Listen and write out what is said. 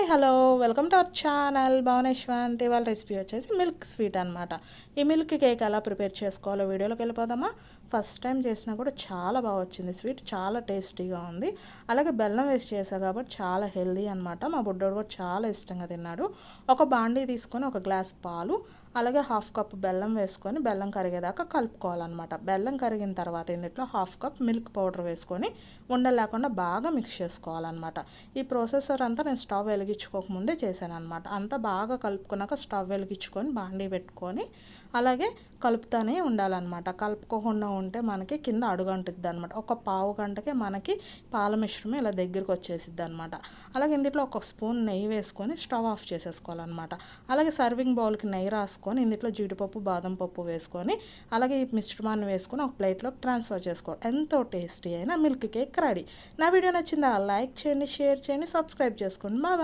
Hello welcome to our channel Bhuvaneshwant. ఇవాళ recipe వచ్చేసి milk sweet అనమాట. ఈ మిల్క్ కేక్ ఎలా ప్రిపేర్ చేసుకోవాలో వీడియోలోకి వెళ్ళిపోదామా. ఫస్ట్ టైం చేసినా కూడా చాలా బాగా వచ్చింది. స్వీట్ చాలా టేస్టీగా ఉంది. అలాగే బెల్లం వేసి చేసా కాబట్టి చాలా హెల్దీ అనమాట. మా బుడ్డోడు కూడా చాలా ఇష్టంగా తిన్నాడు. ఒక బాండీ తీసుకొని ఒక గ్లాస్ పాలు అలాగే హాఫ్ కప్ బెల్లం వేసుకొని బెల్లం కరిగేదాకా కలుపుకోవాలన్నమాట. బెల్లం కరిగిన తర్వాత ఇందులో హాఫ్ కప్ మిల్క్ పౌడర్ వేసుకొని ఉండలు లేకుండా బాగా మిక్స్ చేసుకోవాలన్నమాట. ఈ ప్రాసెసర్ అంతా నేను స్టవ్ వెలిగించుకోకముందే చేశాను అనమాట. అంతా బాగా కలుపుకున్నాక స్టవ్ వెలిగించుకొని బాండీ పెట్టుకొని అలాగే కలుపుతూనే ఉండాలన్నమాట. కలుపుకోకుండా ఉంటే మనకి కింద అడుగంటుద్ది అనమాట. ఒక పావు గంటకే మనకి పాల మిశ్రమం ఇలా దగ్గరికి వచ్చేసిద్ది అనమాట. అలాగే ఇందులో ఒక స్పూన్ నెయ్యి వేసుకొని స్టవ్ ఆఫ్ చేసేసుకోవాలన్నమాట. అలాగే సర్వింగ్ బౌల్కి నెయ్యి రాసుకొని ఇందులో జీడిపప్పు బాదం పప్పు వేసుకొని అలాగే ఈ మిశ్రమాన్ని వేసుకొని ఒక ప్లేట్లోకి ట్రాన్స్ఫర్ చేసుకోవాలి. ఎంతో టేస్టీ అయిన మిల్క్ కేక్ రెడీ. నా వీడియో నచ్చిందా? లైక్ చేయండి, షేర్ చేయండి, సబ్స్క్రైబ్ చేసుకోండి. బాయ్.